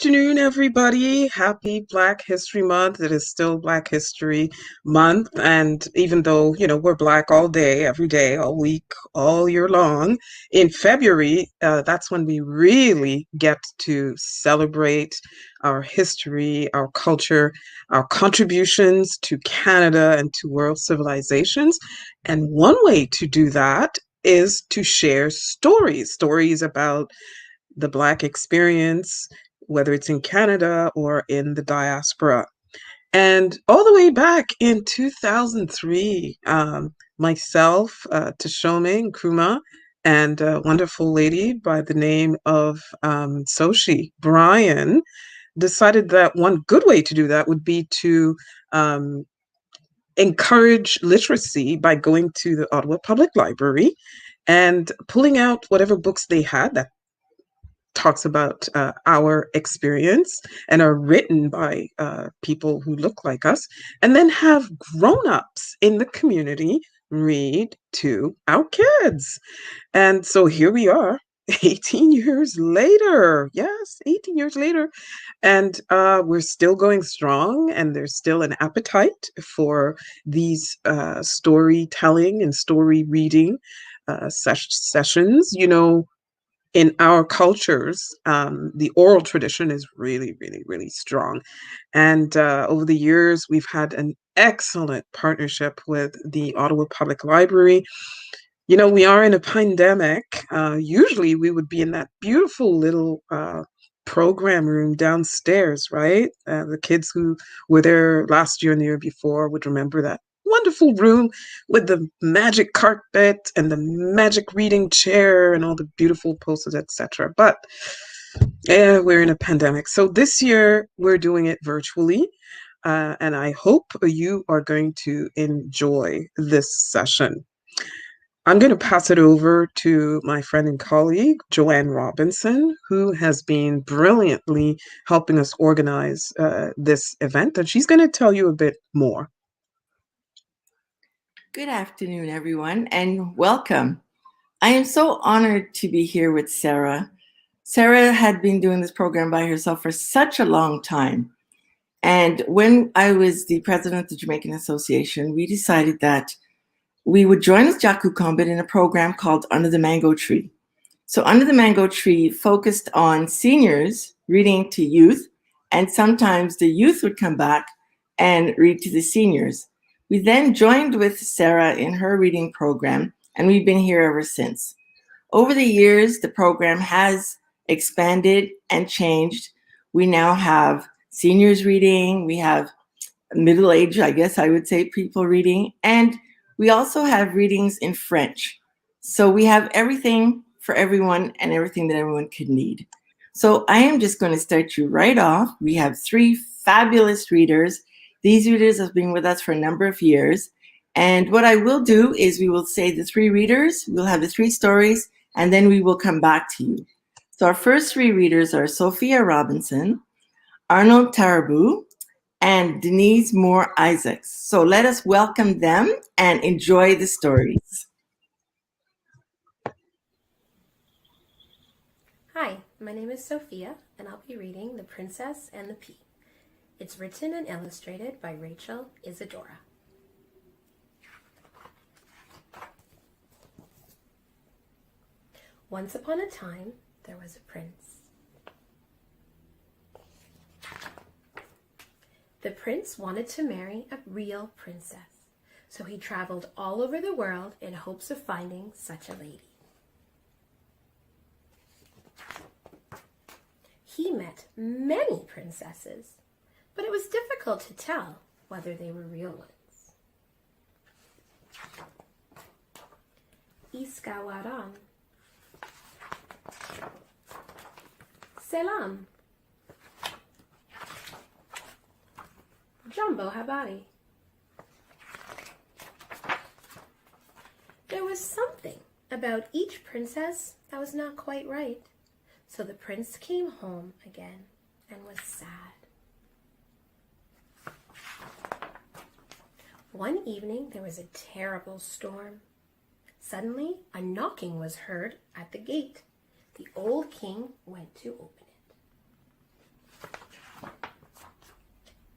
afternoon, everybody. Happy Black History Month. It is still Black History Month. And even though, we're Black all day, every day, all week, all year long, in February, that's when we really get to celebrate our history, our culture, our contributions to Canada and to world civilizations. And one way to do that is to share stories about the Black experience, whether it's in Canada or in the diaspora. And all the way back in 2003, myself, Tashome Nkrumah, and a wonderful lady by the name of Soshi Bryan decided that one good way to do that would be to um, encourage literacy by going to the Ottawa Public Library and pulling out whatever books they had that talks about our experience and are written by people who look like us, and then have grown-ups in the community read to our kids. And so here we are, 18 years later. Yes, 18 years later. And we're still going strong, and there's still an appetite for these storytelling and story reading sessions. In our cultures, the oral tradition is really, really, really strong. And over the years, we've had an excellent partnership with the Ottawa Public Library. We are in a pandemic. Usually, we would be in that beautiful little program room downstairs, right? The kids who were there last year and the year before would remember that wonderful room with the magic carpet and the magic reading chair and all the beautiful posters, etc. But we're in a pandemic. So this year we're doing it virtually. And I hope you are going to enjoy this session. I'm going to pass it over to my friend and colleague, Joanne Robinson, who has been brilliantly helping us organize this event. And she's going to tell you a bit more. Good afternoon, everyone, and welcome. I am so honored to be here with Sarah. Sarah had been doing this program by herself for such a long time. And when I was the president of the Jamaican Association, we decided that we would join with Jaku Combat in a program called Under the Mango Tree. So Under the Mango Tree focused on seniors reading to youth, and sometimes the youth would come back and read to the seniors. We then joined with Sarah in her reading program, and we've been here ever since. Over the years, the program has expanded and changed. We now have seniors reading, we have middle-aged, I guess I would say, people reading, and we also have readings in French. So we have everything for everyone and everything that everyone could need. So I am just going to start you right off. We have 3 fabulous readers. These readers have been with us for a number of years. And what I will do is we will say the 3 readers, we'll have the 3 stories, and then we will come back to you. So our first 3 readers are Sophia Robinson, Arnold Tarabu, and Denise Moore Isaacs. So let us welcome them and enjoy the stories. Hi, my name is Sophia, and I'll be reading The Princess and the Pea. It's written and illustrated by Rachel Isadora. Once upon a time, there was a prince. The prince wanted to marry a real princess, so he traveled all over the world in hopes of finding such a lady. He met many princesses, but it was difficult to tell whether they were real ones. Iskawaran. Selam. Jumbo Habari. There was something about each princess that was not quite right, so the prince came home again and was sad. One evening there was a terrible storm. Suddenly a knocking was heard at the gate. The old king went to open it.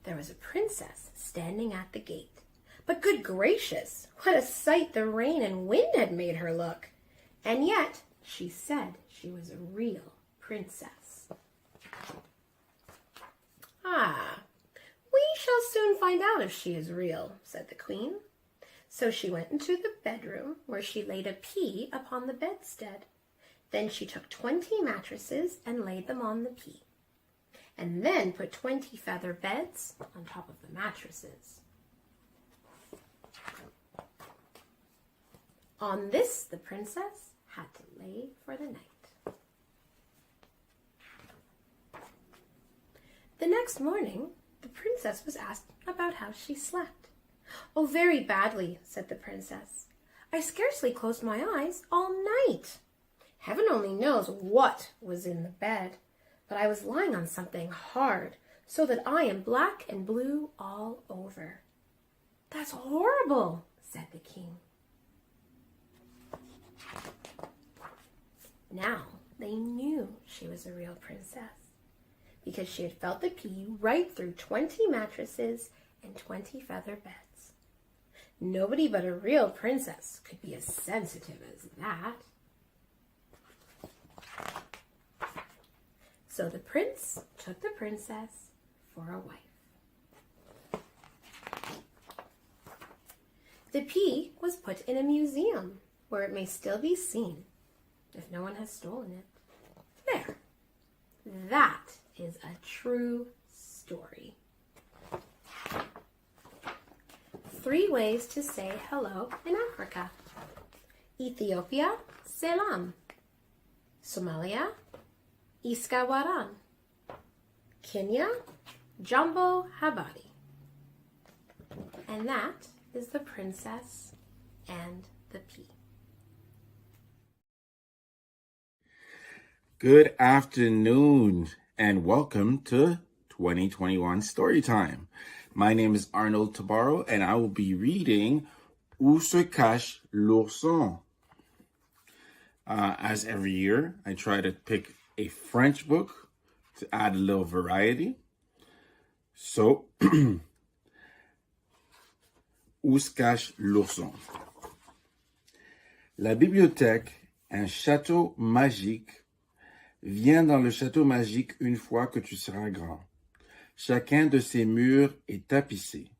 there was a princess standing at the gate. But good gracious, what a sight the rain and wind had made her look! And yet she said she was a real princess. "Ah, we shall soon find out if she is real," said the queen. So she went into the bedroom, where she laid a pea upon the bedstead. Then she took 20 mattresses and laid them on the pea, and then put 20 feather beds on top of the mattresses. On this the princess had to lay for the night. The next morning, the princess was asked about how she slept. "Oh, very badly," said the princess. "I scarcely closed my eyes all night. Heaven only knows what was in the bed, but I was lying on something hard, so that I am black and blue all over." "That's horrible," said the king. Now they knew she was a real princess, because she had felt the pea right through 20 mattresses and 20 feather beds. Nobody but a real princess could be as sensitive as that. So the prince took the princess for a wife. The pea was put in a museum, where it may still be seen, if no one has stolen it. There. That is a true story. 3 ways to say hello in Africa. Ethiopia, selam. Somalia, iskawaran. Kenya, jambo habari. And that is the princess and the pea. Good afternoon and welcome to 2021 Storytime. My name is Arnold Tabaro and I will be reading Où se cache l'ourson? As every year, I try to pick a French book to add a little variety. So, Où se cache l'ourson? La bibliothèque, un château magique. Viens dans le château magique une fois que tu seras grand. Chacun de ses murs est tapissé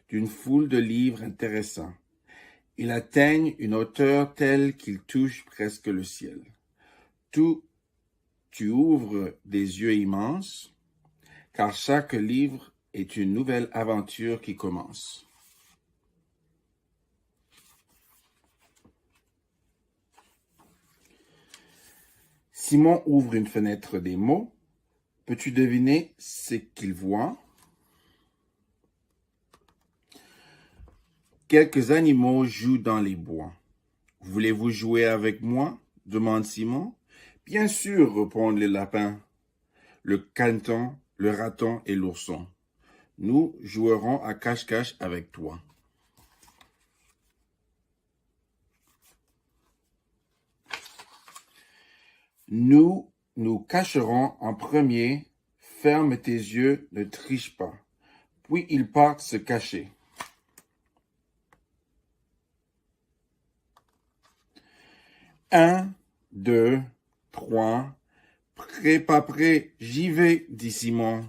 d'une foule de livres intéressants. Ils atteignent une hauteur telle qu'ils touchent presque le ciel. Tu ouvres des yeux immenses, car chaque livre est une nouvelle aventure qui commence. Simon ouvre une fenêtre des mots. Peux-tu deviner ce qu'il voit? Quelques animaux jouent dans les bois. Voulez-vous jouer avec moi? Demande Simon. Bien sûr, répondent les lapins, le caneton, le raton et l'ourson. Nous jouerons à cache-cache avec toi. Nous nous cacherons en premier. Ferme tes yeux, ne triche pas. Puis ils partent se cacher. Un, 2, 3. Prêt, pas prêt, j'y vais, dit Simon.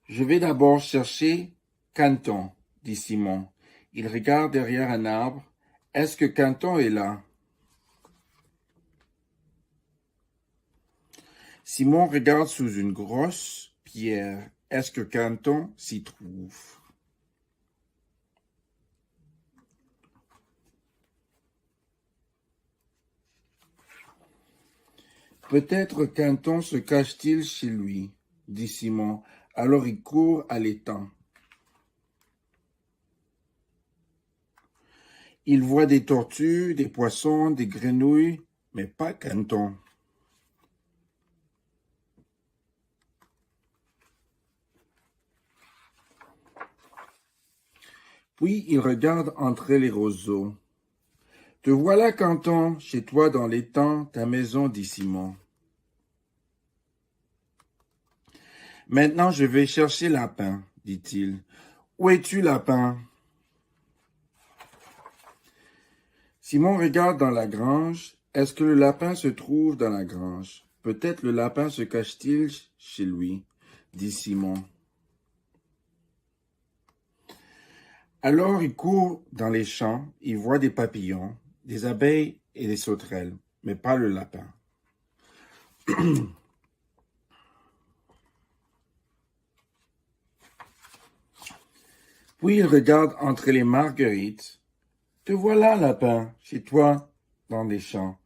Je vais d'abord chercher Canton, dit Simon. Il regarde derrière un arbre. Est-ce que Canton est là? Simon regarde sous une grosse pierre. Est-ce que Canton s'y trouve? Peut-être Canton se cache-t-il chez lui, dit Simon. Alors il court à l'étang. Il voit des tortues, des poissons, des grenouilles, mais pas Canton. Puis il regarde entre les roseaux. Te voilà, Canton, chez toi dans l'étang, ta maison, dit Simon. Maintenant, je vais chercher Lapin, dit-il. Où es-tu, Lapin? Simon regarde dans la grange. Est-ce que le lapin se trouve dans la grange? Peut-être le lapin se cache-t-il chez lui, dit Simon. Alors il court dans les champs, il voit des papillons, des abeilles et des sauterelles, mais pas le lapin. Puis il regarde entre les marguerites. Te voilà, lapin, chez toi, dans les champs,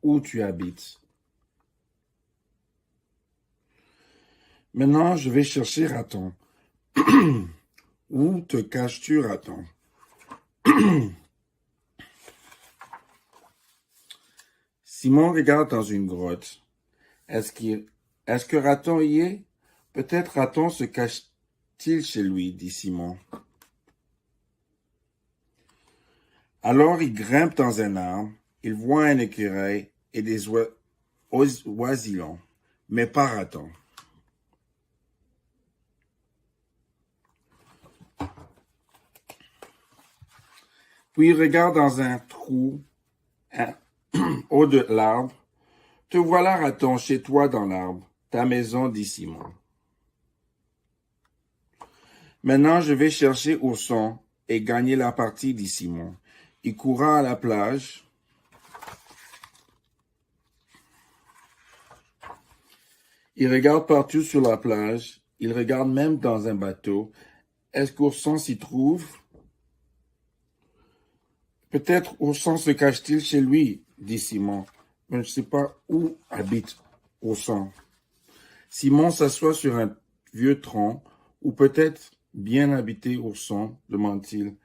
où tu habites. Maintenant, je vais chercher Raton. Où te caches-tu, Raton? Simon regarde dans une grotte. Est-ce que Raton y est? Peut-être Raton se cache-t-il chez lui, dit Simon. Alors il grimpe dans un arbre, il voit un écureuil et des oisillons, mais pas Raton. Puis il regarde dans un trou haut de l'arbre. Te voilà, Raton, chez toi dans l'arbre, ta maison, dit Simon. Maintenant je vais chercher Ourson et gagner la partie, dit Simon. Il courra à la plage. Il regarde partout sur la plage. Il regarde même dans un bateau. Est-ce qu'Ourson s'y trouve? Peut-être Ourson se cache-t-il chez lui, dit Simon. Mais je ne sais pas où habite Ourson. Simon s'assoit sur un vieux tronc, ou peut-être bien habité Ourson, demande-t-il.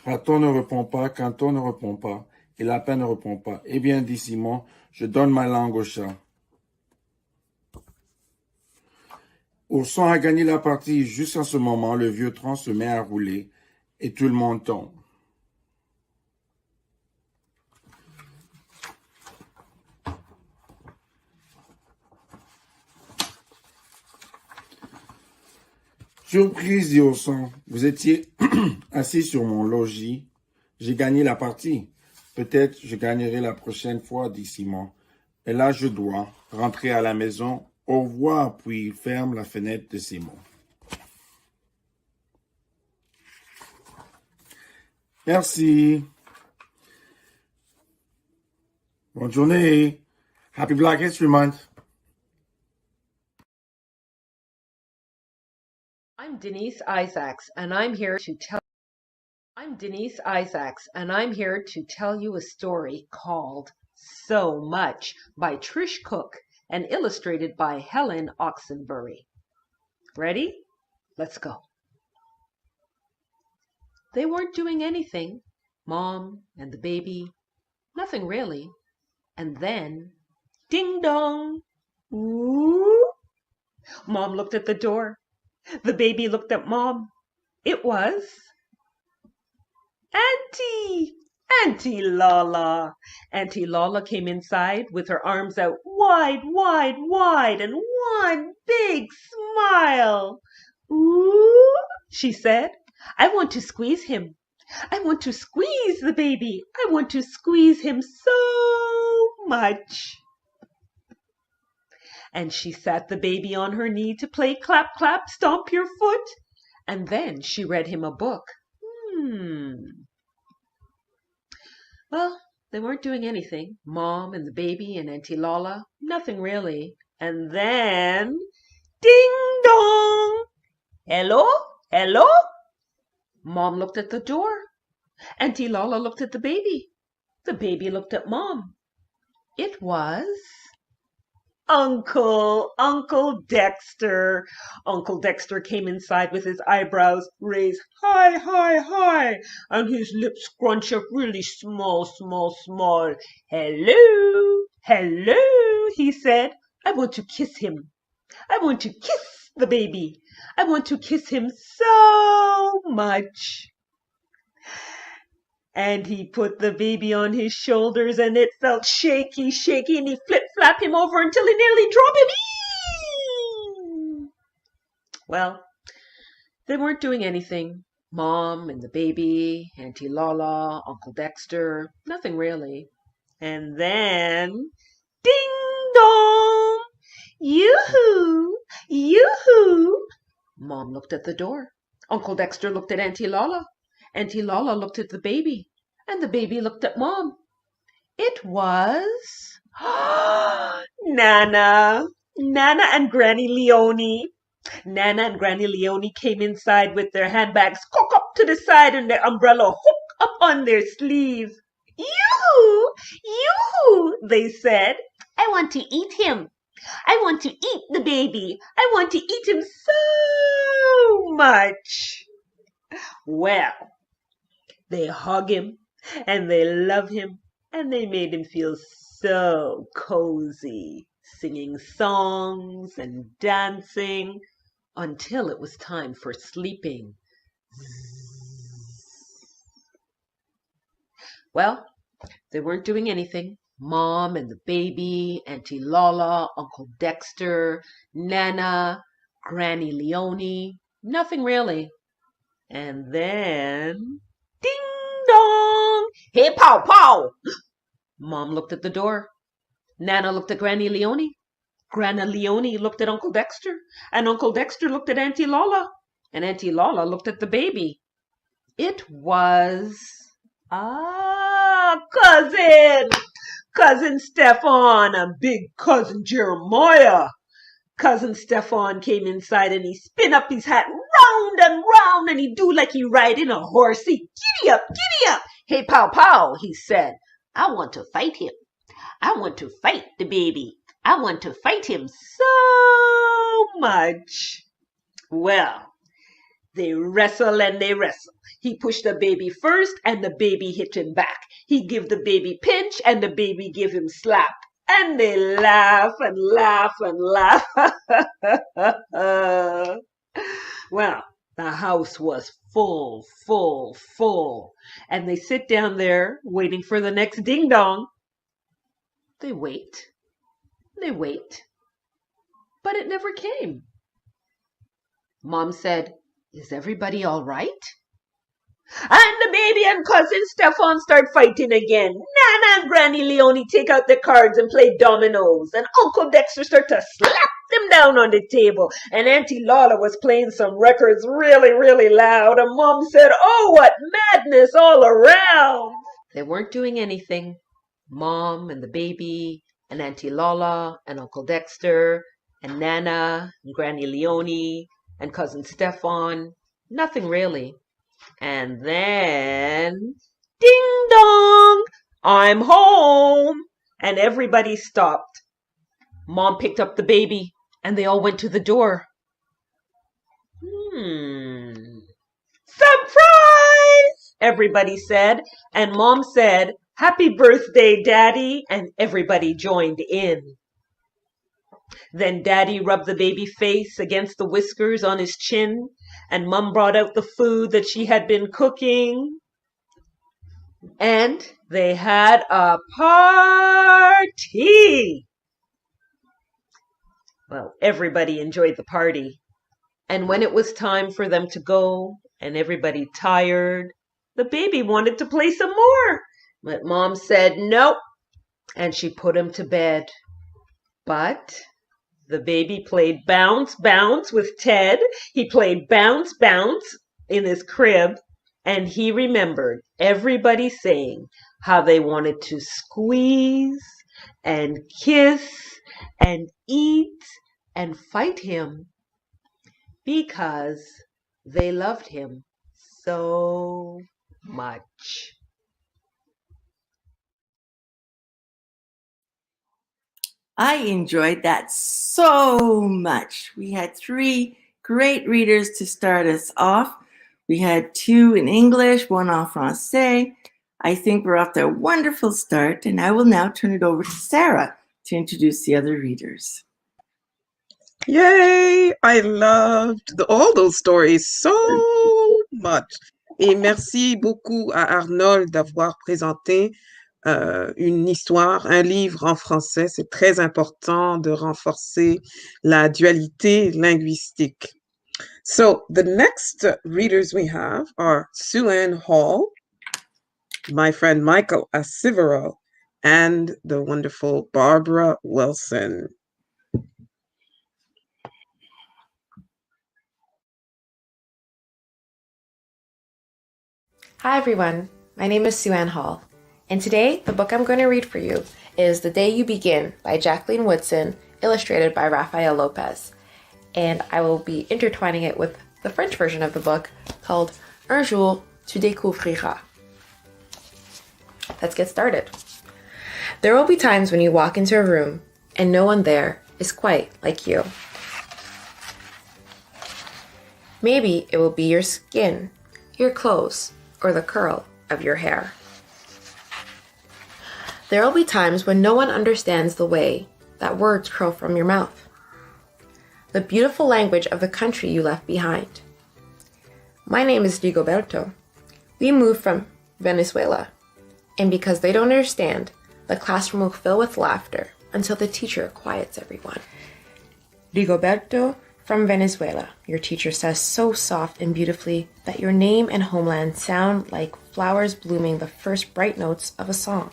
Raton ne répond pas, Canton ne répond pas, et Lapin ne répond pas. Eh bien, dit Simon, je donne ma langue au chat. Ourson a gagné la partie. Juste en ce moment, le vieux tronc se met à rouler, et tout le monde tombe. Surprise, dit Ourson, vous étiez assis sur mon logis. J'ai gagné la partie. Peut-être je gagnerai la prochaine fois, dit Simon. Et là, je dois rentrer à la maison. Au revoir, puis il ferme la fenêtre de ses mots. Merci. Bonne journée. Happy Black History Month. I'm Denise Isaacs, and I'm here to tell you a story called So Much by Trish Cook and illustrated by Helen Oxenbury. Ready? Let's go. They weren't doing anything, Mom and the baby, nothing really. And then, ding dong! Ooh! Mom looked at the door. The baby looked at Mom. It was Auntie Lala. Auntie Lala came inside with her arms out wide, wide, wide, and one big smile. Ooh, she said, I want to squeeze him. I want to squeeze the baby. I want to squeeze him so much. And she sat the baby on her knee to play clap, clap, stomp your foot. And then she read him a book. Well, they weren't doing anything. Mom and the baby and Auntie Lala, nothing really. And then, ding dong! Hello? Hello? Mom looked at the door. Auntie Lala looked at the baby. The baby looked at Mom. It was Uncle Dexter. Uncle Dexter came inside with his eyebrows raised high, high, high, and his lips scrunched up really small, small, small. Hello, hello, he said. I want to kiss him. I want to kiss the baby. I want to kiss him so much. And he put the baby on his shoulders, and it felt shaky, shaky, and he flip-flapped him over until he nearly dropped him. Eee! Well, they weren't doing anything. Mom and the baby, Auntie Lola, Uncle Dexter, nothing really. And then, ding dong! Yoo-hoo! Yoo-hoo! Mom looked at the door. Uncle Dexter looked at Auntie Lola. Auntie Lola looked at the baby. And the baby looked at Mom. It was Nana! Nana and Granny Leonie. Nana and Granny Leonie came inside with their handbags cocked up to the side and their umbrella hooked up on their sleeves. Yoo-hoo! Yoo-hoo! They said. I want to eat him. I want to eat the baby. I want to eat him so much. Well, they hug him and they love him and they made him feel so cozy, singing songs and dancing until it was time for sleeping. Well, they weren't doing anything. Mom and the baby, Auntie Lola, Uncle Dexter, Nana, Granny Leonie, nothing really. And then, ding dong! Hey, pow, pow! Mom looked at the door. Nana looked at Granny Leonie. Granny Leonie looked at Uncle Dexter. And Uncle Dexter looked at Auntie Lola. And Auntie Lola looked at the baby. It was, Cousin Stefan and big Cousin Jeremiah. Cousin Stefan came inside and he spin up his hat round and round and he do like he riding a horsey. Giddy up, giddy up. Hey, pow, pow, he said. I want to fight him. I want to fight the baby. I want to fight him so much. Well, they wrestle and they wrestle. He pushed the baby first and the baby hit him back. He give the baby pinch and the baby give him slap. And they laugh and laugh and laugh. Well, the house was full, full, full. And they sit down there waiting for the next ding dong. They wait. They wait. But it never came. Mom said, "Is everybody all right?" And the baby and Cousin Stefan start fighting again. Nana and Granny Leonie take out the cards and play dominoes. And Uncle Dexter start to slap them down on the table. And Auntie Lola was playing some records really, really loud. And Mom said, "Oh, what madness all around." They weren't doing anything. Mom and the baby and Auntie Lola and Uncle Dexter and Nana and Granny Leonie and Cousin Stefan. Nothing really. And then, ding dong, I'm home. And everybody stopped. Mom picked up the baby and they all went to the door. Surprise! Everybody said. And Mom said, "Happy birthday, Daddy." And everybody joined in. Then Daddy rubbed the baby face against the whiskers on his chin, and Mom brought out the food that she had been cooking. And they had a party. Well, everybody enjoyed the party. And when it was time for them to go, and everybody tired, the baby wanted to play some more. But Mom said nope, and she put him to bed. But the baby played bounce, bounce with Ted. He played bounce, bounce in his crib. And he remembered everybody saying how they wanted to squeeze and kiss and eat and fight him because they loved him so much. I enjoyed that so much. We had 3 great readers to start us off. We had 2 in English, 1 en français. I think we're off to a wonderful start, and I will now turn it over to Sarah to introduce the other readers. Yay! I loved all those stories so much. Et merci beaucoup à Arnold d'avoir présenté une histoire, un livre en français. C'est très important de renforcer la dualité linguistique. So the next readers we have are Sue Ann Hall, my friend Michael Asivero, and the wonderful Barbara Wilson. Hi everyone, my name is Sue Ann Hall, and today the book I'm going to read for you is The Day You Begin by Jacqueline Woodson, illustrated by Rafael Lopez. And I will be intertwining it with the French version of the book called Un jour tu découvriras. Let's get started. There will be times when you walk into a room and no one there is quite like you. Maybe it will be your skin, your clothes, or the curl of your hair. There will be times when no one understands the way that words curl from your mouth, the beautiful language of the country you left behind. My name is Rigoberto. We moved from Venezuela, and because they don't understand, the classroom will fill with laughter until the teacher quiets everyone. Rigoberto from Venezuela, your teacher says so soft and beautifully that your name and homeland sound like flowers blooming the first bright notes of a song.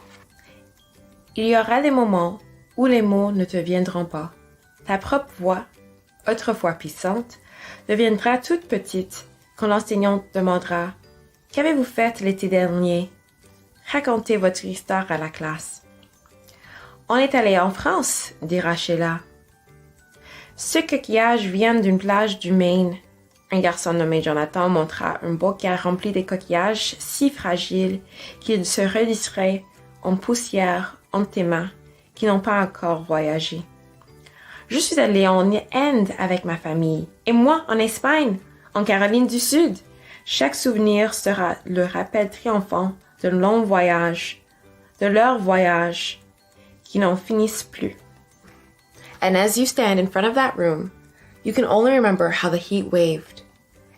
Il y aura des moments où les mots ne te viendront pas. Ta propre voix, autrefois puissante, deviendra toute petite quand l'enseignant demandera « Qu'avez-vous fait l'été dernier ?» Racontez votre histoire à la classe. « On est allé en France, dira Sheila. Ce coquillage vient d'une plage du Maine. » Un garçon nommé Jonathan montra un bouquet rempli de coquillages si fragiles qu'ils se redisseraient en poussière en tes mains qui n'ont pas encore voyagé. Je suis allée en Inde avec ma famille et moi en Espagne, en Caroline du Sud. Chaque souvenir sera le rappel triomphant d'un long voyage, de leurs voyages qui n'en finissent plus. And as you stand in front of that room, you can only remember how the heat waved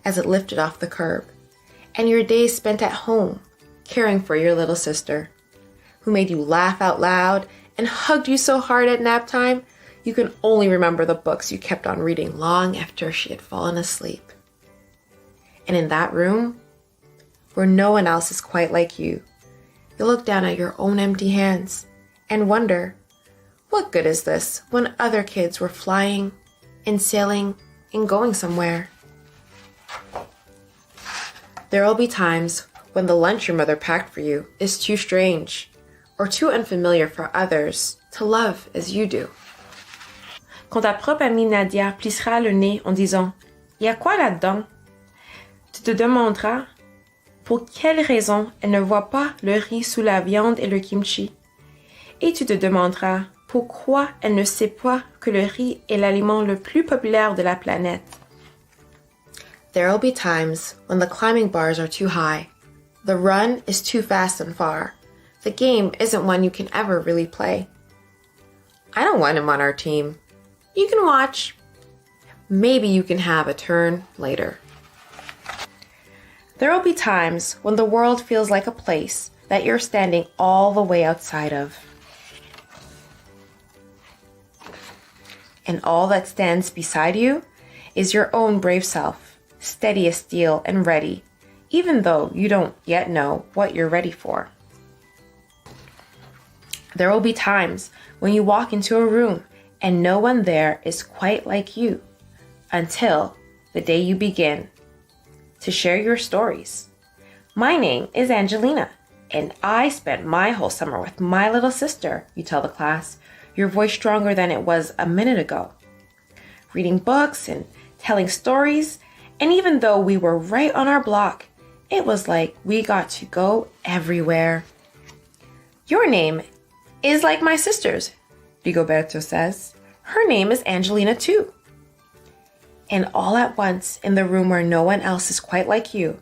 as it lifted off the curb, and your days spent at home caring for your little sister, who made you laugh out loud and hugged you so hard at nap time, you can only remember the books you kept on reading long after she had fallen asleep. And in that room, where no one else is quite like you, you look down at your own empty hands and wonder, what good is this when other kids were flying and sailing and going somewhere? There will be times when the lunch your mother packed for you is too strange or too unfamiliar for others to love as you do. Quand ta propre amie Nadia plissera le nez en disant « Y a quoi là-dedans ?» Tu te demanderas pour quelle raison elle ne voit pas le riz sous la viande et le kimchi. Et tu te demanderas pourquoi elle ne sait pas que le riz est l'aliment le plus populaire de la planète. There will be times when the climbing bars are too high, the run is too fast and far, the game isn't one you can ever really play. I don't want him on our team. You can watch. Maybe you can have a turn later. There will be times when the world feels like a place that you're standing all the way outside of. And all that stands beside you is your own brave self, steady as steel and ready, even though you don't yet know what you're ready for. There will be times when you walk into a room and no one there is quite like you, until the day you begin to share your stories. My name is Angelina, and I spent my whole summer with my little sister, you tell the class, your voice stronger than it was a minute ago. Reading books and telling stories, and even though we were right on our block, it was like we got to go everywhere. Your name is like my sister's, Rigoberto says. Her name is Angelina too. And all at once, in the room where no one else is quite like you,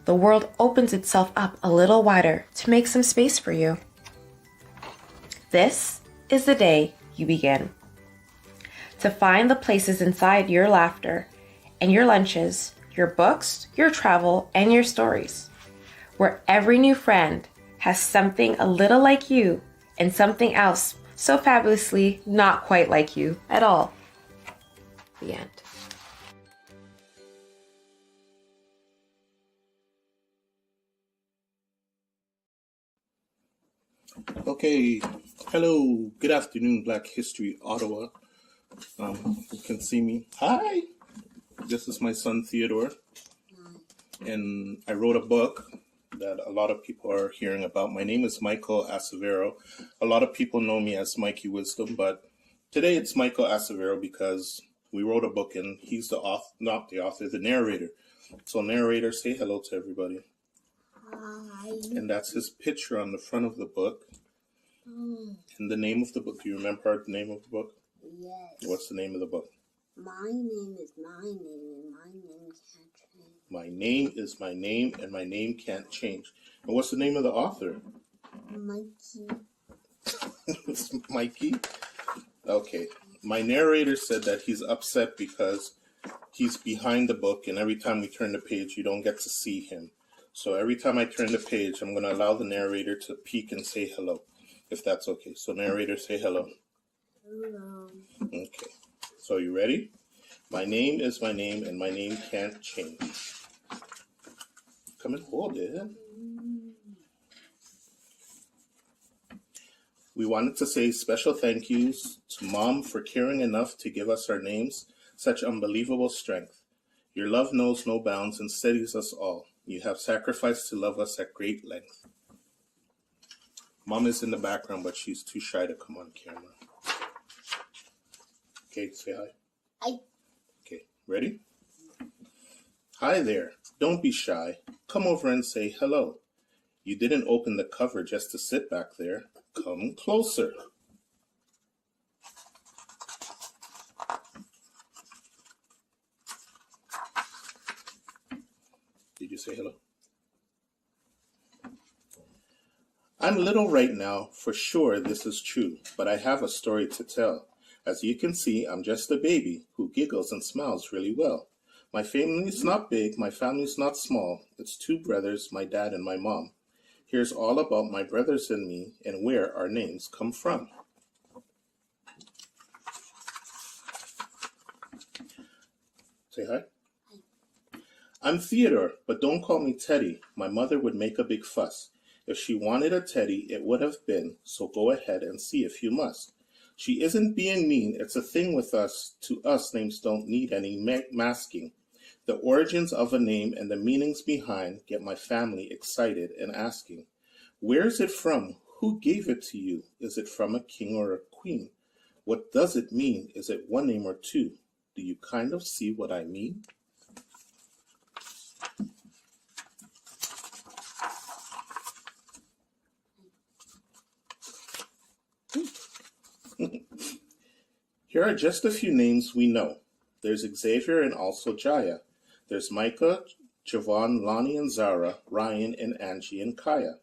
the world opens itself up a little wider to make some space for you. This is the day you begin. To find the places inside your laughter and your lunches, your books, your travel, and your stories. where every new friend has something a little like you and something else so fabulously not quite like you at all. The end. Okay, hello, good afternoon, Black History Ottawa. You can see me. Hi, this is my son Theodore, and I wrote a book that a lot of people are hearing about. My name is Michael Acevero. A lot of people know me as Mikey Wisdom, but today it's Michael Acevero because we wrote a book and he's the author, not the author, the narrator. So narrator, say hello to everybody. Hi. And that's his picture on the front of the book. And the name of the book, do you remember the name of the book? Yes. What's the name of the book? My name is my name, and my name can't change. My name is my name, and my name can't change. And what's the name of the author? Mikey. It's Mikey? Okay. My narrator said that he's upset because he's behind the book, and every time we turn the page, you don't get to see him. So every time I turn the page, I'm going to allow the narrator to peek and say hello, if that's okay. So narrator, say hello. Hello. Okay. So you ready? My name is my name, and my name can't change. Come and hold it. We wanted to say special thank yous to Mom for caring enough to give us our names, such unbelievable strength. Your love knows no bounds and steadies us all. You have sacrificed to love us at great length. Mom is in the background, but she's too shy to come on camera. Okay, say hi. Hi. Okay, ready? Hi there. Don't be shy. Come over and say hello. You didn't open the cover just to sit back there. Come closer. Did you say hello? I'm little right now, for sure this is true, but I have a story to tell. As you can see, I'm just a baby who giggles and smiles really well. My family's not big, my family's not small. It's 2 brothers, my dad and my mom. Here's all about my brothers and me and where our names come from. Say hi. Hi. I'm Theodore, but don't call me Teddy. My mother would make a big fuss. If she wanted a teddy, it would have been, so go ahead and see if you must. She isn't being mean, it's a thing with us. To us, names don't need any masking. The origins of a name and the meanings behind get my family excited and asking, where is it from? Who gave it to you? Is it from a king or a queen? What does it mean? Is it one name or two? Do you kind of see what I mean? Here are just a few names we know. There's Xavier and also Jaya. There's Micah, Javon, Lonnie and Zara, Ryan and Angie and Kaya.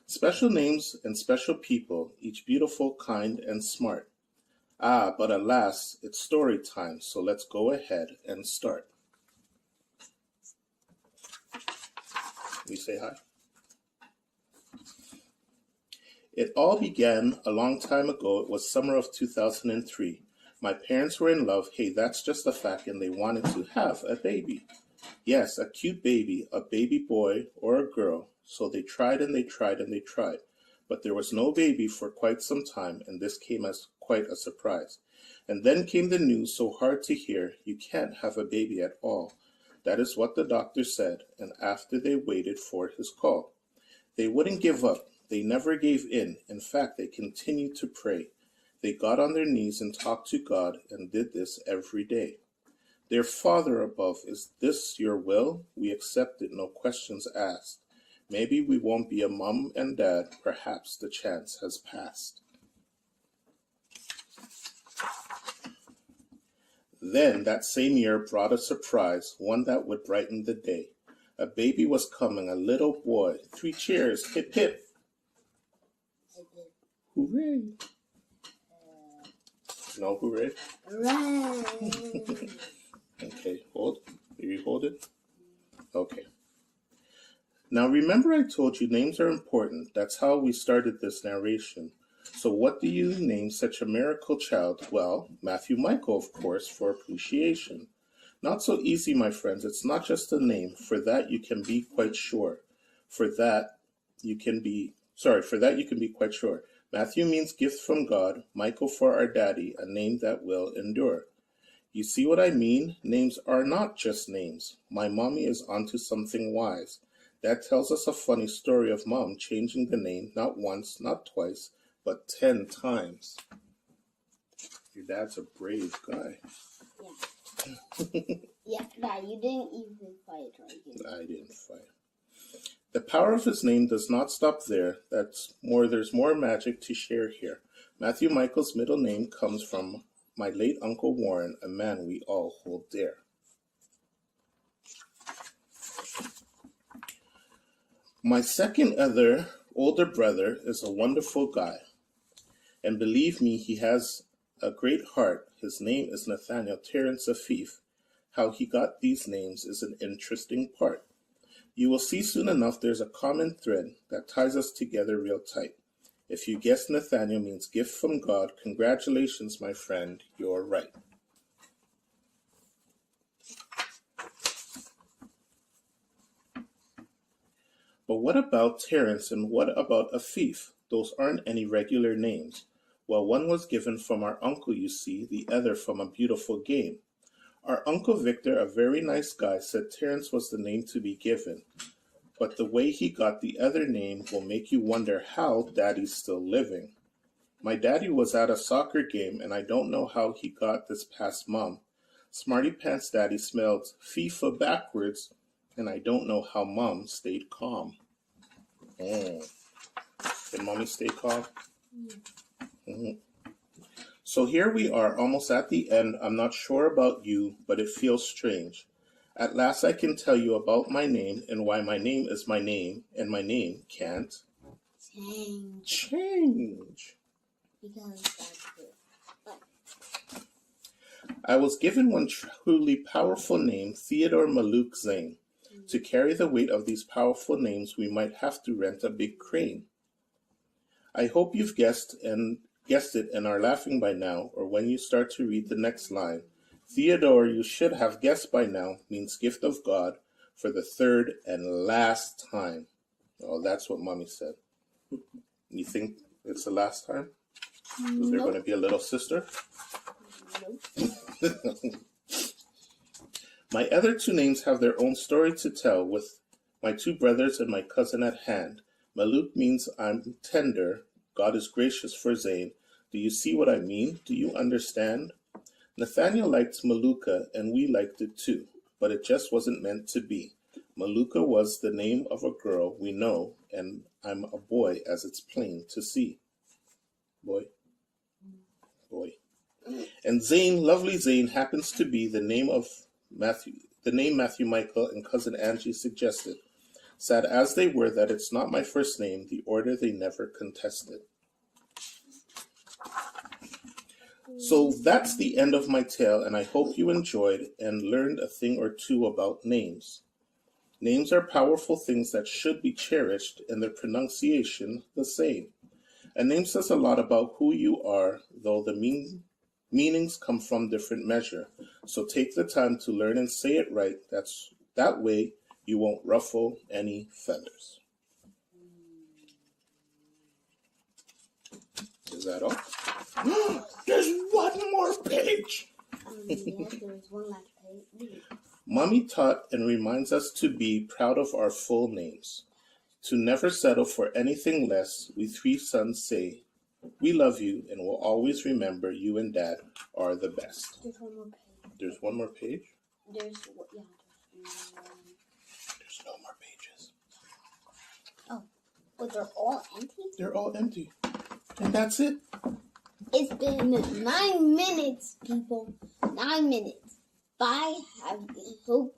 Special names and special people, each beautiful, kind, and smart. Ah, but alas, it's story time, so let's go ahead and start. We say hi. It all began a long time ago. It was summer of 2003. My parents were in love. Hey, that's just a fact, and they wanted to have a baby. Yes, a cute baby, a baby boy or a girl. So they tried and they tried and they tried. But there was no baby for quite some time, and this came as quite a surprise. And then came the news so hard to hear, you can't have a baby at all. That is what the doctor said, and after they waited for his call. They wouldn't give up. They never gave in. In fact, they continued to pray. They got on their knees and talked to God and did this every day. Dear Father above, is this your will? We accept it, no questions asked. Maybe we won't be a mom and dad. Perhaps the chance has passed. Then that same year brought a surprise, one that would brighten the day. A baby was coming, a little boy. 3 cheers, hip hip. Hooray. No hooray? Hooray. Okay, hold. Maybe hold it. Okay. Now remember I told you names are important. That's how we started this narration. So what do you name such a miracle child? Well, Matthew Michael, of course, for appreciation. Not so easy, my friends. It's not just a name. For that you can be quite sure. For that you can be quite sure. Matthew means gift from God, Michael for our daddy, a name that will endure. You see what I mean? Names are not just names. My mommy is onto something wise. That tells us a funny story of mom changing the name not once, not twice, but 10 times. Your dad's a brave guy. Yeah. Yeah, Dad, you didn't even fight, right? I didn't fight. The power of his name does not stop there. There's more magic to share here. Matthew Michael's middle name comes from my late Uncle Warren, a man we all hold dear. My second older brother is a wonderful guy. And believe me, he has a great heart. His name is Nathaniel Terrence Afif. How he got these names is an interesting part. You will see soon enough there's a common thread that ties us together real tight. If you guessed Nathaniel means gift from God, congratulations, my friend, you're right. But what about Terence and what about Afif? Those aren't any regular names. Well, one was given from our uncle, you see, the other from a beautiful game. Our Uncle Victor, a very nice guy, said Terence was the name to be given. But the way he got the other name will make you wonder how Daddy's still living. My daddy was at a soccer game, and I don't know how he got this past Mom. Smarty Pants Daddy smelled FIFA backwards, and I don't know how Mom stayed calm. Did Mommy stay calm? Mm-hmm. So here we are, almost at the end. I'm not sure about you, but it feels strange. At last I can tell you about my name and why my name is my name, and my name can't change. Because that's good. I was given one truly powerful name, Theodore Maluk Zane. To carry the weight of these powerful names, we might have to rent a big crane. I hope you've guessed it and are laughing by now, or when you start to read the next line. Theodore, you should have guessed by now, means gift of God for the third and last time. Oh, that's what Mommy said. You think it's the last time? Is there going to be a little sister? Nope. My other two names have their own story to tell, with my two brothers and my cousin at hand. Maluk means I'm tender. God is gracious for Zane. Do you see what I mean? Do you understand? Nathaniel liked Maluka, and we liked it too, but it just wasn't meant to be. Maluka was the name of a girl we know, and I'm a boy, as it's plain to see. Boy. And Zane, lovely Zane, happens to be the name Matthew Michael and cousin Angie suggested. Sad as they were that it's not my first name, the order they never contested. So that's the end of my tale, and I hope you enjoyed and learned a thing or two about names. Names are powerful things that should be cherished, and their pronunciation the same. A name says a lot about who you are, though the meanings come from different measure. So take the time to learn and say it right. That way you won't ruffle any feathers. Is that all? There's one more page. Yes, there's one last page. Mommy taught and reminds us to be proud of our full names, to never settle for anything less. We three sons say, we love you and will always remember you and Dad are the best. There's one more page. There's one more page? There's no more pages. Oh, but they're all empty? They're all empty. And that's it. It's been 9 minutes, people. 9 minutes. Bye. Hope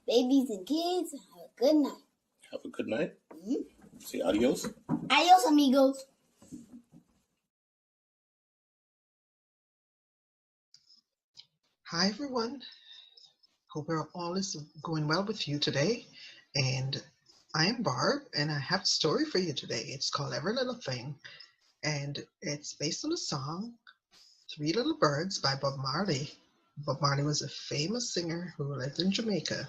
babies and kids have a good night. Have a good night. Mm-hmm. Say adios. Adios, amigos. Hi, everyone. Hope all is going well with you today. And I'm Barb, and I have a story for you today. It's called Every Little Thing, and it's based on the song Three Little Birds by Bob Marley. Bob Marley was a famous singer who lived in Jamaica,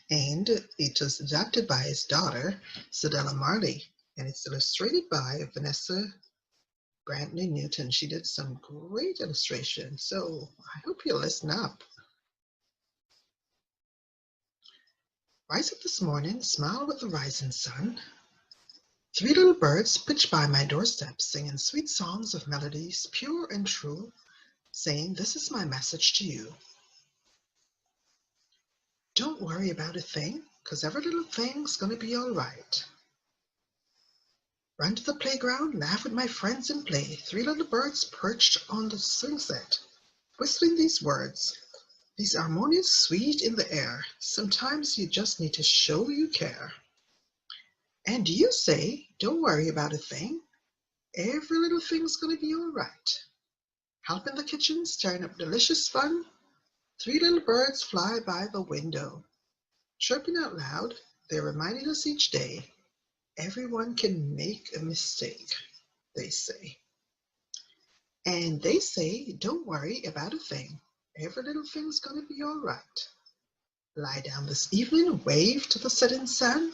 and it was adapted by his daughter, Cedella Marley, and it's illustrated by Vanessa Brantley Newton. She did some great illustration, so I hope you'll listen up. Rise up this morning, smile with the rising sun. Three little birds pitch by my doorstep, singing sweet songs of melodies, pure and true, saying, "This is my message to you. Don't worry about a thing, 'cause every little thing's gonna be all right. Run to the playground, laugh with my friends and play. Three little birds perched on the swing set, whistling these words. These harmonious sweet in the air. Sometimes you just need to show you care. And you say, don't worry about a thing. Every little thing's gonna be all right. Help in the kitchen, stirring up delicious fun. Three little birds fly by the window, chirping out loud. They're reminding us each day, everyone can make a mistake, they say. And they say, don't worry about a thing. Every little thing's gonna be all right. Lie down this evening, wave to the setting sun.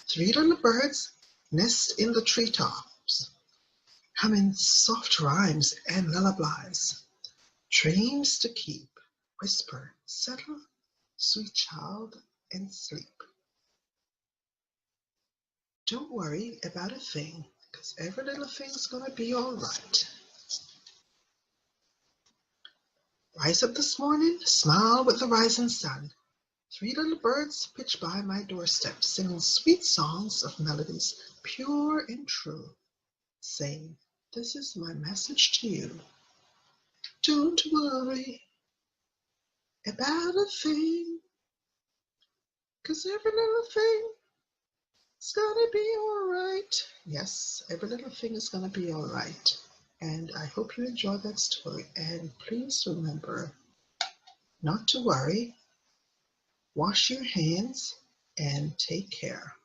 Three little birds nest in the treetops, humming soft rhymes and lullabies. Dreams to keep, whisper, settle, sweet child, and sleep. Don't worry about a thing, 'cause every little thing's gonna be all right. Rise up this morning, smile with the rising sun. Three little birds pitch by my doorstep, singing sweet songs of melodies, pure and true, saying, this is my message to you. Don't worry about a thing, 'cause every little thing is gonna be all right. Yes, every little thing is gonna be all right. And I hope you enjoyed that story. And please remember not to worry, wash your hands, and take care.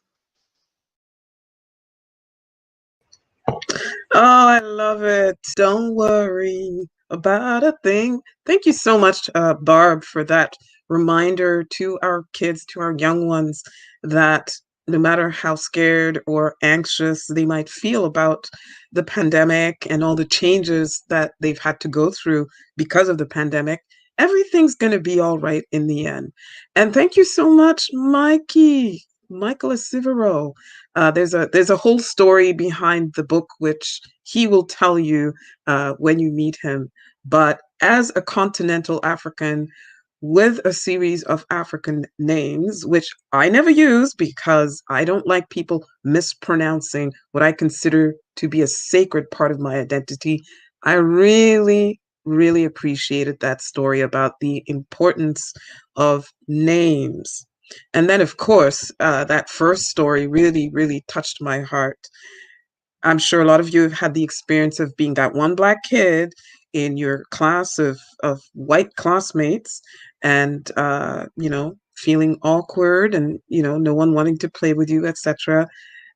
Oh, I love it. Don't worry about a thing. Thank you so much, Barb, for that reminder to our kids, to our young ones, that no matter how scared or anxious they might feel about the pandemic and all the changes that they've had to go through because of the pandemic, everything's going to be all right in the end. And thank you so much, Michael Sivero. There's a whole story behind the book, which he will tell you when you meet him. But as a continental African with a series of African names, which I never use because I don't like people mispronouncing what I consider to be a sacred part of my identity, I really, really appreciated that story about the importance of names. And then, of course, that first story really, really touched my heart. I'm sure a lot of you have had the experience of being that one black kid in your class of white classmates and, feeling awkward and, no one wanting to play with you, etc.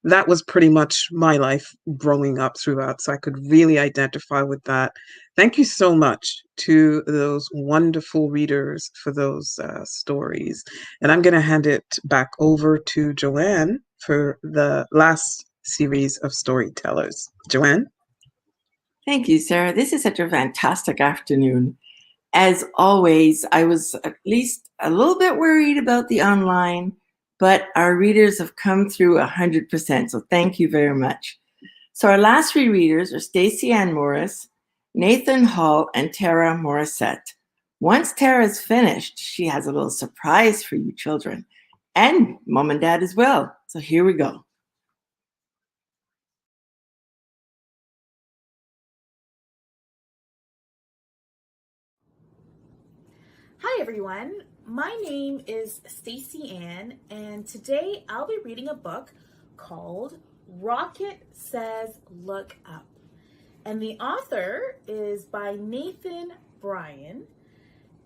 That was pretty much my life growing up throughout. So I could really identify with that. Thank you so much to those wonderful readers for those stories. And I'm going to hand it back over to Joanne for the last series of storytellers. Joanne? Thank you, Sarah. This is such a fantastic afternoon. As always, I was at least a little bit worried about the online, but our readers have come through 100%. So thank you very much. So our last three readers are Stacey Ann Morris, Nathan Hall, and Tara Morissette. Once Tara's finished, she has a little surprise for you children and mom and dad as well. So here we go. Hi everyone, my name is Stacey Ann, and today I'll be reading a book called Rocket Says Look Up. And the author is by Nathan Bryan,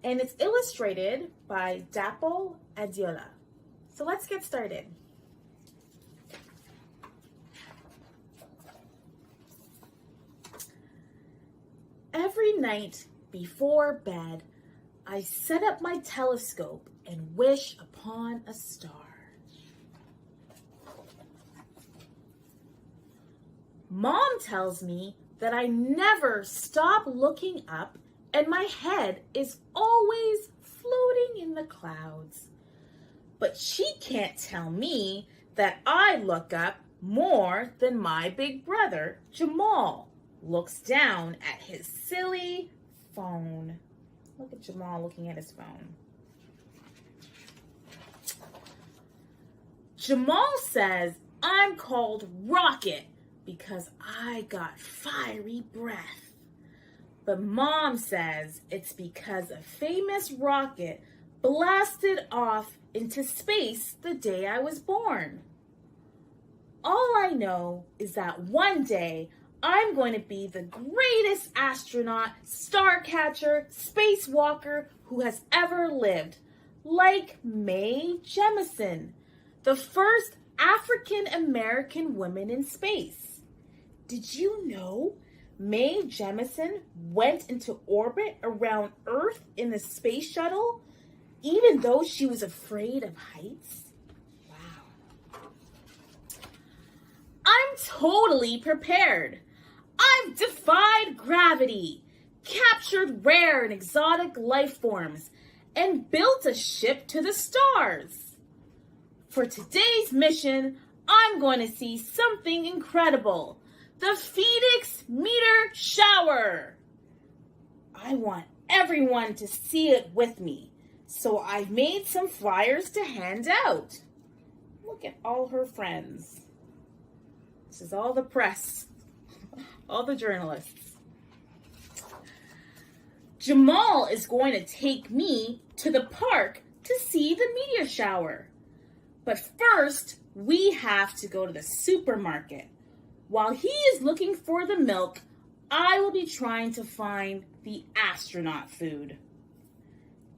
and it's illustrated by Dapo Adiola. So let's get started. night before bed, I set up my telescope and wish upon a star. Mom tells me that I never stop looking up and my head is always floating in the clouds. But she can't tell me that I look up more than my big brother, Jamal, looks down at his silly phone. Look at Jamal looking at his phone. Jamal says I'm called Rocket because I got fiery breath. But Mom says it's because a famous rocket blasted off into space the day I was born. All I know is that one day I'm going to be the greatest astronaut, star catcher, spacewalker who has ever lived, like Mae Jemison, the first African American woman in space. Did you know Mae Jemison went into orbit around Earth in the space shuttle, even though she was afraid of heights? Wow. I'm totally prepared. I've defied gravity, captured rare and exotic life forms, and built a ship to the stars. For today's mission, I'm going to see something incredible. The Phoenix Meteor Shower. I want everyone to see it with me, so I've made some flyers to hand out. Look at all her friends. This is all the press, all the journalists. Jamal is going to take me to the park to see the meteor shower. But first, we have to go to the supermarket. While he is looking for the milk, I will be trying to find the astronaut food.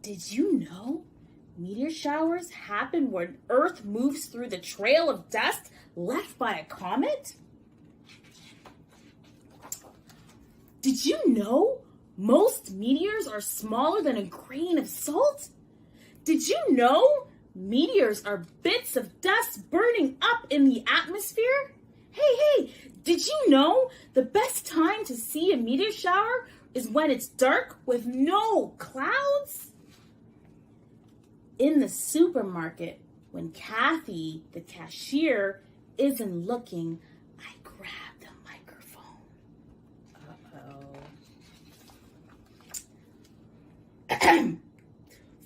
Did you know meteor showers happen when Earth moves through the trail of dust left by a comet? Did you know most meteors are smaller than a grain of salt? Did you know meteors are bits of dust burning up in the atmosphere? Hey, did you know the best time to see a meteor shower is when it's dark with no clouds? In the supermarket, when Kathy, the cashier, isn't looking, I grab the microphone.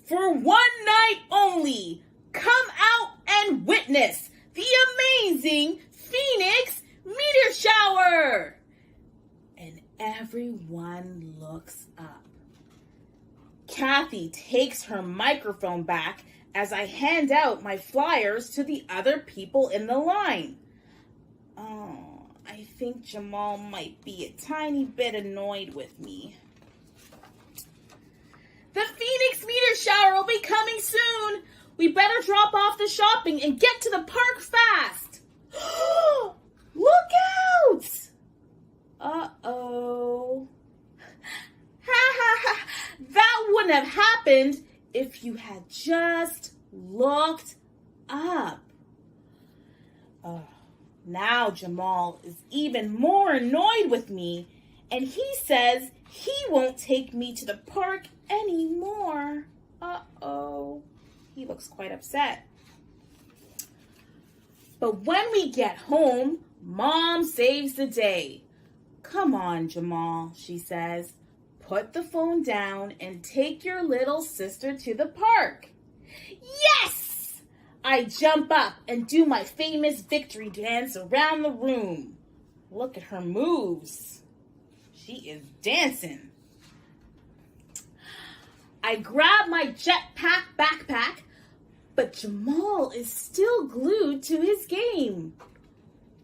For one night only, come out and witness the amazing Phoenix Meteor Shower! And everyone looks up. Kathy takes her microphone back as I hand out my flyers to the other people in the line. Oh, I think Jamal might be a tiny bit annoyed with me. The Phoenix Meteor Shower will be coming soon. We better drop off the shopping and get to the park fast. Look out! Uh-oh. That wouldn't have happened if you had just looked up. Now Jamal is even more annoyed with me, and he says he won't take me to the park anymore. Uh-oh. He looks quite upset. But when we get home, Mom saves the day. Come on, Jamal, she says. Put the phone down and take your little sister to the park. Yes! I jump up and do my famous victory dance around the room. Look at her moves. She is dancing. I grab my jetpack backpack, but Jamal is still glued to his game.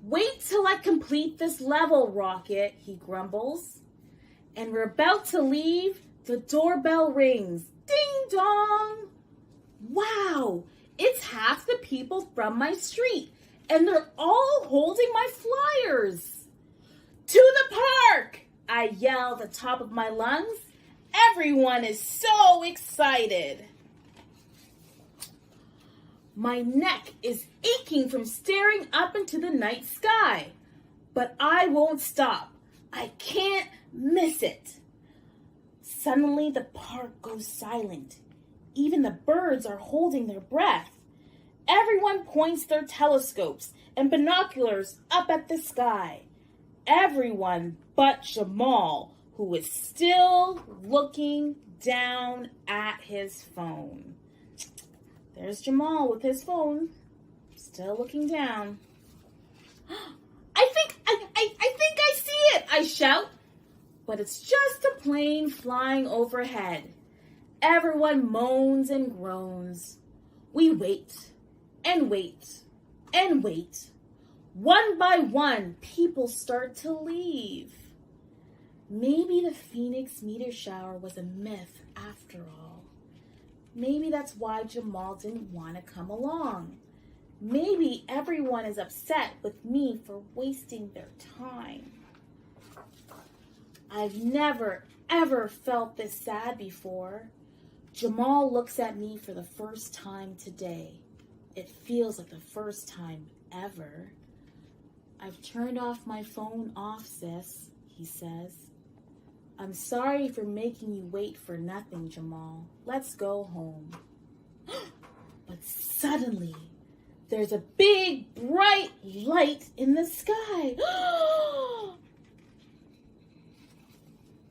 Wait till I complete this level, Rocket, he grumbles. And we're about to leave, the doorbell rings. Ding dong! Wow, it's half the people from my street, and they're all holding my flyers. To the park! I yell at the top of my lungs. Everyone is so excited. My neck is aching from staring up into the night sky, but I won't stop. I can't miss it. Suddenly the park goes silent. Even the birds are holding their breath. Everyone points their telescopes and binoculars up at the sky. Everyone but Jamal, who is still looking down at his phone. There's Jamal with his phone, still looking down. I think I see it, I shout. But it's just a plane flying overhead. Everyone moans and groans. We wait and wait and wait. One by one, people start to leave. Maybe the Phoenix meteor shower was a myth after all. Maybe that's why Jamal didn't want to come along. Maybe everyone is upset with me for wasting their time. I've never, ever felt this sad before. Jamal looks at me for the first time today. It feels like the first time ever. I've turned off my phone sis, he says. I'm sorry for making you wait for nothing, Jamal. Let's go home. But suddenly, there's a big, bright light in the sky.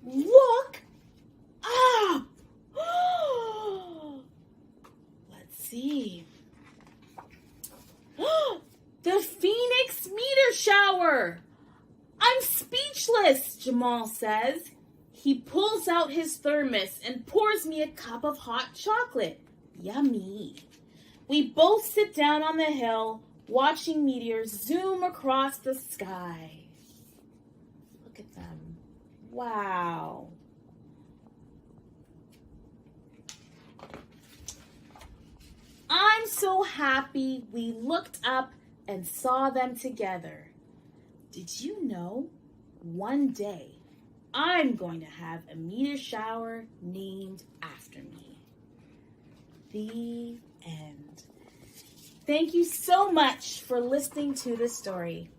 Look up! Let's see. The Phoenix meteor shower! I'm speechless, Jamal says. He pulls out his thermos and pours me a cup of hot chocolate. Yummy. We both sit down on the hill, watching meteors zoom across the sky. Look at them. Wow. I'm so happy we looked up and saw them together. Did you know one day I'm going to have a meteor shower named after me? The end. Thank you so much for listening to this story.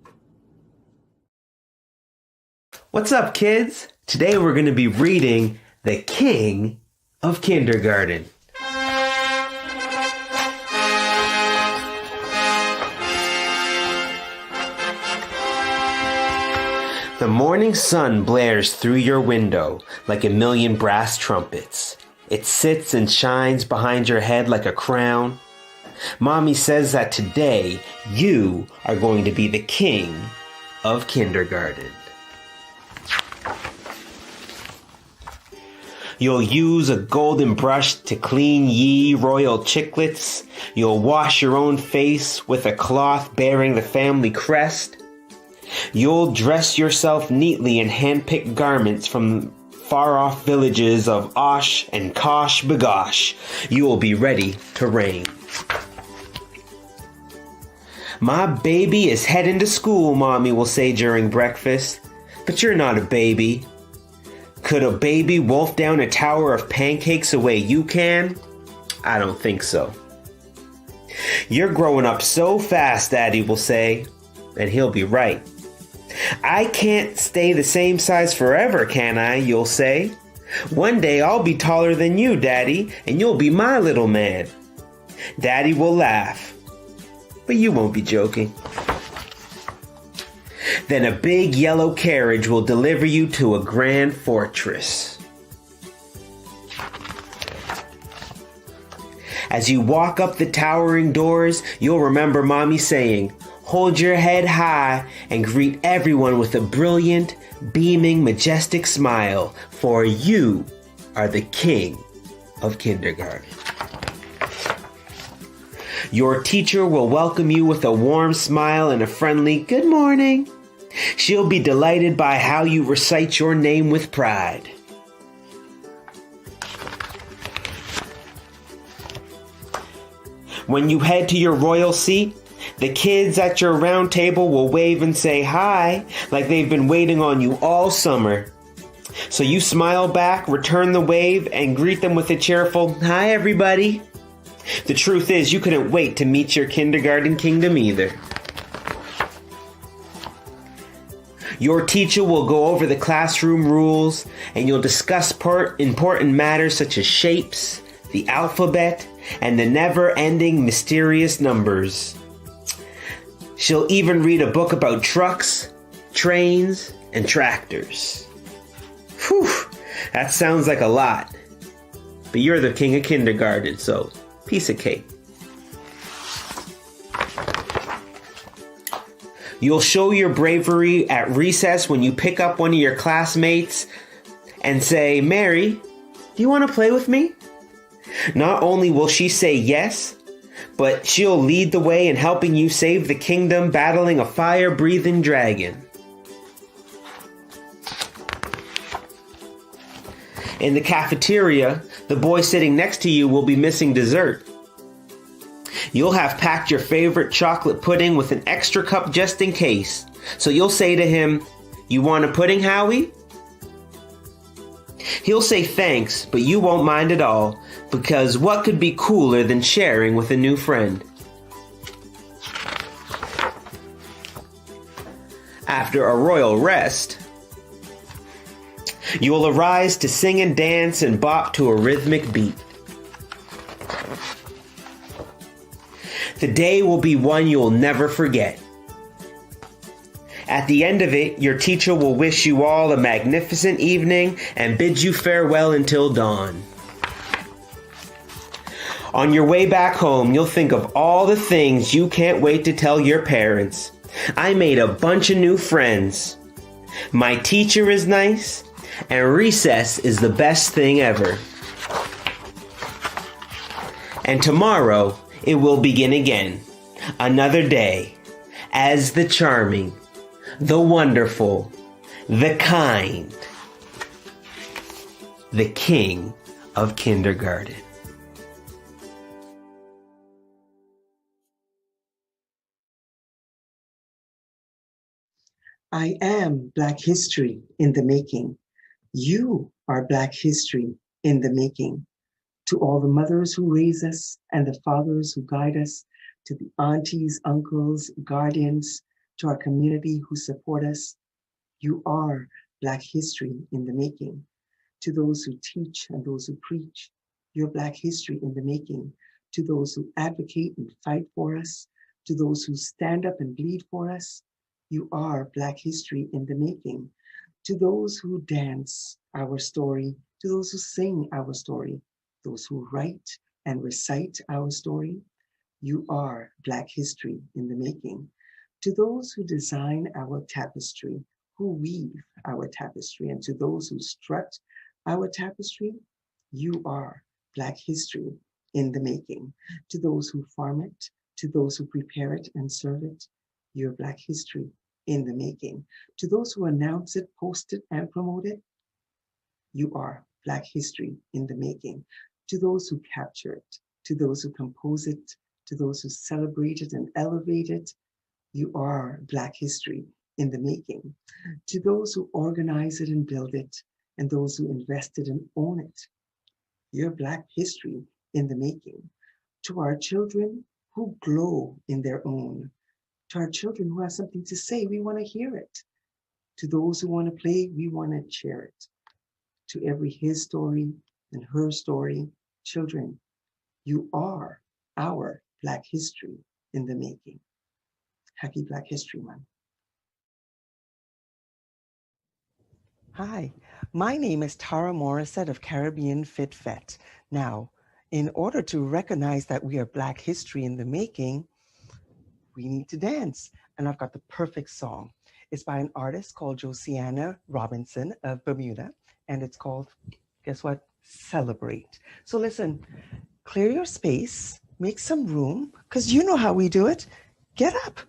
What's up, kids? Today we're going to be reading The King of Kindergarten. The morning sun blares through your window like a million brass trumpets. It sits and shines behind your head like a crown. Mommy says that today you are going to be the king of kindergarten. You'll use a golden brush to clean ye royal chiclets. You'll wash your own face with a cloth bearing the family crest. You'll dress yourself neatly in hand-picked garments from far-off villages of Osh and Kosh Bagosh. You will be ready to reign. My baby is heading to school, Mommy will say during breakfast. But you're not a baby. Could a baby wolf down a tower of pancakes the way you can? I don't think so. You're growing up so fast, Daddy will say. And he'll be right. I can't stay the same size forever, can I? You'll say. One day I'll be taller than you, Daddy, and you'll be my little man. Daddy will laugh, but you won't be joking. Then a big yellow carriage will deliver you to a grand fortress. As you walk up the towering doors, you'll remember Mommy saying, "Hold your head high and greet everyone with a brilliant, beaming, majestic smile, for you are the king of kindergarten." Your teacher will welcome you with a warm smile and a friendly "Good morning." She'll be delighted by how you recite your name with pride. When you head to your royal seat, the kids at your round table will wave and say hi, like they've been waiting on you all summer. So you smile back, return the wave, and greet them with a cheerful, "Hi, everybody." The truth is, you couldn't wait to meet your kindergarten kingdom either. Your teacher will go over the classroom rules, and you'll discuss important matters such as shapes, the alphabet, and the never-ending mysterious numbers. She'll even read a book about trucks, trains, and tractors. Whew, that sounds like a lot. But you're the king of kindergarten, so piece of cake. You'll show your bravery at recess when you pick up one of your classmates and say, "Mary, do you want to play with me?" Not only will she say yes, but she'll lead the way in helping you save the kingdom battling a fire-breathing dragon. In the cafeteria, the boy sitting next to you will be missing dessert. You'll have packed your favorite chocolate pudding with an extra cup just in case. So you'll say to him, "You want a pudding, Howie?" He'll say thanks, but you won't mind at all, because what could be cooler than sharing with a new friend? After a royal rest, you will arise to sing and dance and bop to a rhythmic beat. The day will be one you'll never forget. At the end of it, your teacher will wish you all a magnificent evening and bid you farewell until dawn. On your way back home, you'll think of all the things you can't wait to tell your parents. I made a bunch of new friends. My teacher is nice, and recess is the best thing ever. And tomorrow, it will begin again. Another day, as the charming, the wonderful, the kind, the king of kindergarten. I am Black history in the making. You are Black history in the making. To all the mothers who raise us and the fathers who guide us, to the aunties, uncles, guardians, to our community who support us, you are Black history in the making. To those who teach and those who preach, you're Black history in the making. To those who advocate and fight for us, to those who stand up and bleed for us, you are Black history in the making. To those who dance our story, to those who sing our story, those who write and recite our story, you are Black history in the making. To those who design our tapestry, who weave our tapestry, and to those who strut our tapestry, you are Black history in the making. To those who farm it, to those who prepare it and serve it, you're Black history in the making. To those who announce it, post it, and promote it, you are Black history in the making. To those who capture it, to those who compose it, to those who celebrate it and elevate it, you are Black history in the making. To those who organize it and build it, and those who invest it and own it, you're Black history in the making. To our children who glow in their own, to our children who have something to say, we want to hear it. To those who want to play, we want to share it. To every his story and her story, children, you are our Black history in the making. Happy Black History Month. Hi, my name is Tara Morissette of Caribbean Fit Vet. Now, in order to recognize that we are Black history in the making, we need to dance. And I've got the perfect song. It's by an artist called Josiana Robinson of Bermuda, and it's called, guess what? Celebrate. So listen, clear your space, make some room, because you know how we do it. Get up,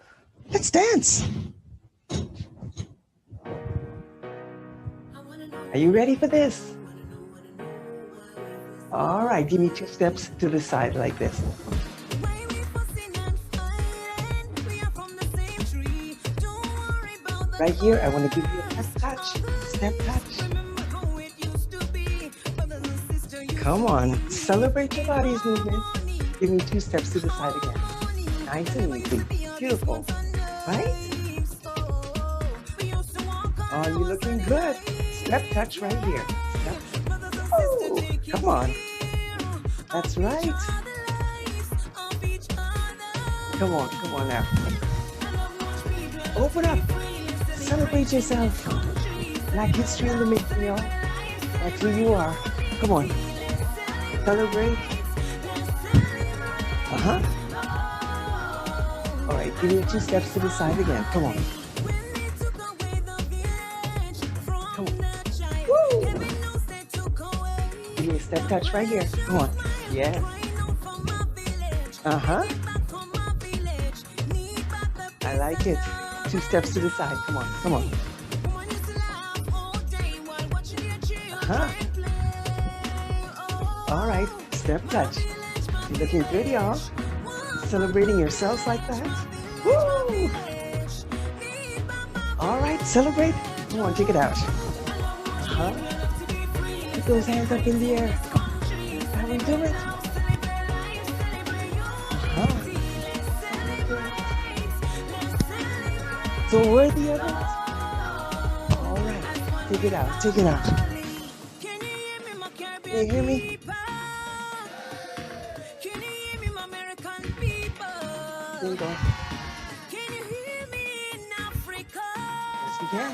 let's dance. Are you ready for this? All right, give me 2 steps to the side like this. Right here, I want to give you a step touch, Come on, celebrate your body's movement. Give me 2 steps to the side again. Nice and easy. Beautiful, right? Oh, you're looking good. Step touch right here. Step. Oh, come on. That's right. Come on now. Open up. Celebrate yourself. Black history in the making, y'all. That's who you are. Come on. Celebrate. All right, give me 2 steps to the side again. Come on. Come on. Woo! Give me a step touch right here. Come on. Yeah. I like it. 2 steps to the side. Come on. All right, step touch. You're looking good, y'all. Celebrating yourselves like that. Woo! All right, celebrate. Come on, take it out. Put those hands up in the air. How we do it? So worthy of it? All right, take it out. Can you hear me? There you go. Yes, we can.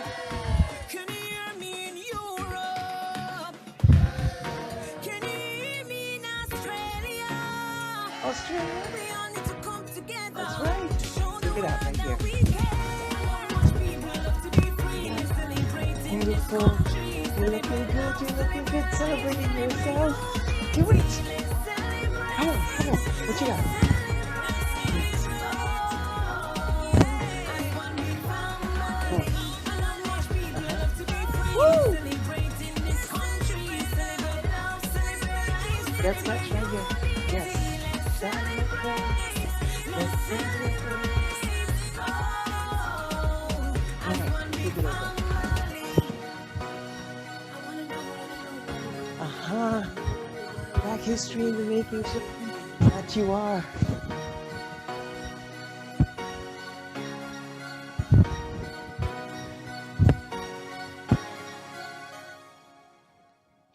Australia. That's right. Take it out right here. Beautiful. You're looking good. Celebrating yourself. Do it. Come on. What you got? Woo! That's much right here. Yes. Celebrate. Let's celebrate. All right, take it over. Black history in the making. That you are.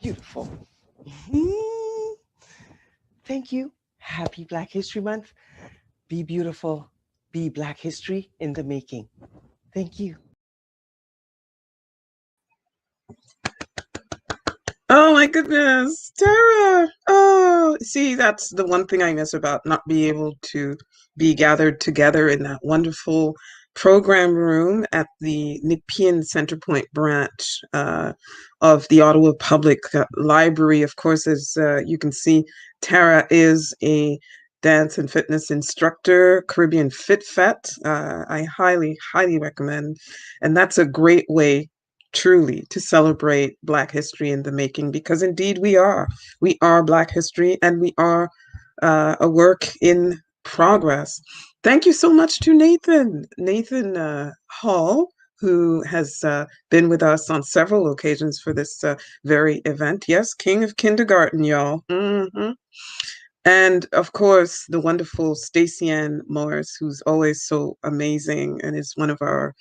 Beautiful. Thank you. Happy Black History Month. Be beautiful. Be Black history in the making. Thank you. Oh my goodness, Tara. Oh, see, that's the one thing I miss about not being able to be gathered together in that wonderful program room at the Nepean Centerpoint branch of the Ottawa Public Library. Of course, as you can see, Tara is a dance and fitness instructor, Caribbean Fit Fet. I highly, highly recommend. And that's a great way truly to celebrate Black history in the making, because indeed we are. We are Black history, and we are a work in progress. Thank you so much to Nathan Hall, who has been with us on several occasions for this very event. Yes, King of Kindergarten, y'all. And of course, the wonderful Stacey Ann Morris, who's always so amazing and is one of our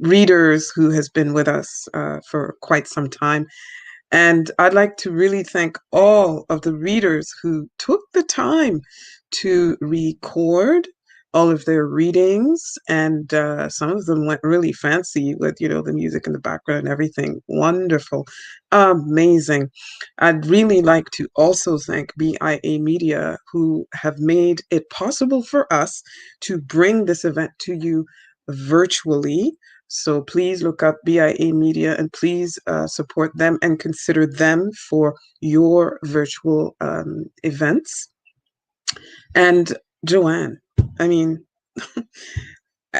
readers who has been with us for quite some time. And I'd like to really thank all of the readers who took the time to record all of their readings. And some of them went really fancy with, the music in the background and everything. Wonderful. Amazing. I'd really like to also thank BIA Media, who have made it possible for us to bring this event to you virtually. So please look up BIA Media and please support them and consider them for your virtual events. And Joanne, I mean,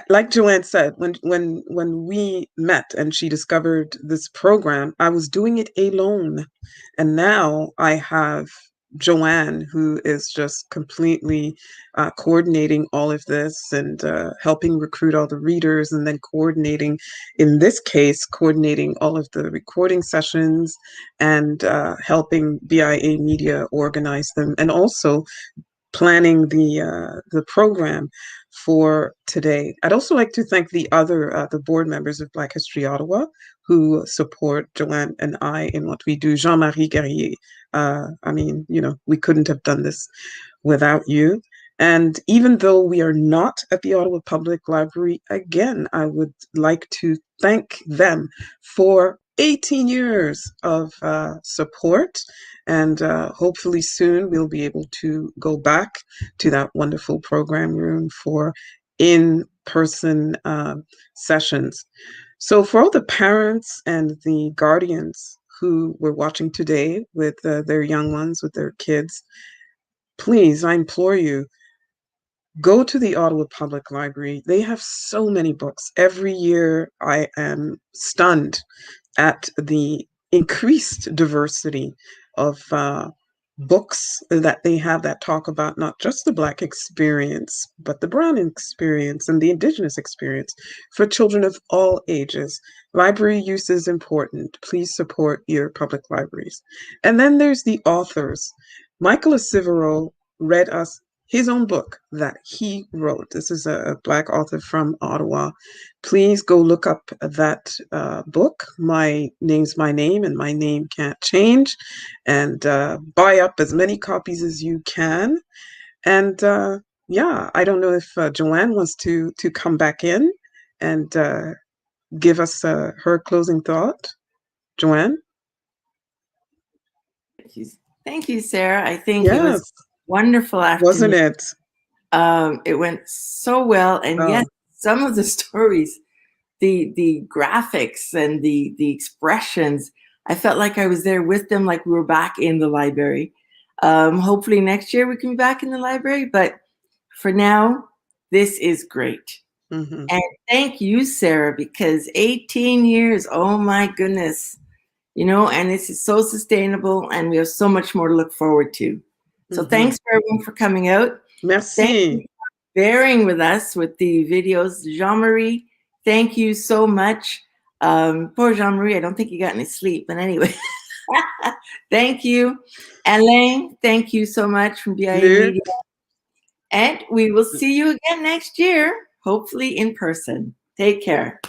like Joanne said, when we met and she discovered this program, I was doing it alone. And now I have Joanne, who is just completely coordinating all of this and helping recruit all the readers, and then coordinating, in this case, coordinating all of the recording sessions and helping BIA Media organize them, and also planning the program for today. I'd also like to thank the board members of Black History Ottawa who support Joanne and I in what we do. Jean-Marie Guerrier. I mean, we couldn't have done this without you. And even though we are not at the Ottawa Public Library, again, I would like to thank them for 18 years of support. And hopefully soon we'll be able to go back to that wonderful program room for in-person sessions. So for all the parents and the guardians who were watching today with their young ones, with their kids, please, I implore you, go to the Ottawa Public Library. They have so many books. Every year I am stunned at the increased diversity of books that they have that talk about not just the Black experience, but the Brown experience and the Indigenous experience for children of all ages. Library use is important. Please support your public libraries. And then there's the authors. Michael Acivero read us his own book that he wrote. This is a Black author from Ottawa. Please go look up that book. My name's my name, and my name can't change. And buy up as many copies as you can. And yeah, I don't know if Joanne wants to come back in and give us her closing thought. Joanne? Thank you, Sarah. I think it was Yes. wonderful Wasn't afternoon. it? It went so well. And Oh. yes, some of the stories, the graphics and the expressions, I felt like I was there with them, like we were back in the library. Hopefully next year we can be back in the library, but for now, this is great. Mm-hmm. And thank you, Sarah, because 18 years, oh my goodness, and this is so sustainable, and we have so much more to look forward to. So thanks for everyone for coming out. Merci. Thank you for bearing with us with the videos. Jean-Marie, thank you so much. Poor Jean-Marie, I don't think he got any sleep, but anyway. Thank you. Alain, thank you so much from BIA Media. And we will see you again next year, hopefully in person. Take care.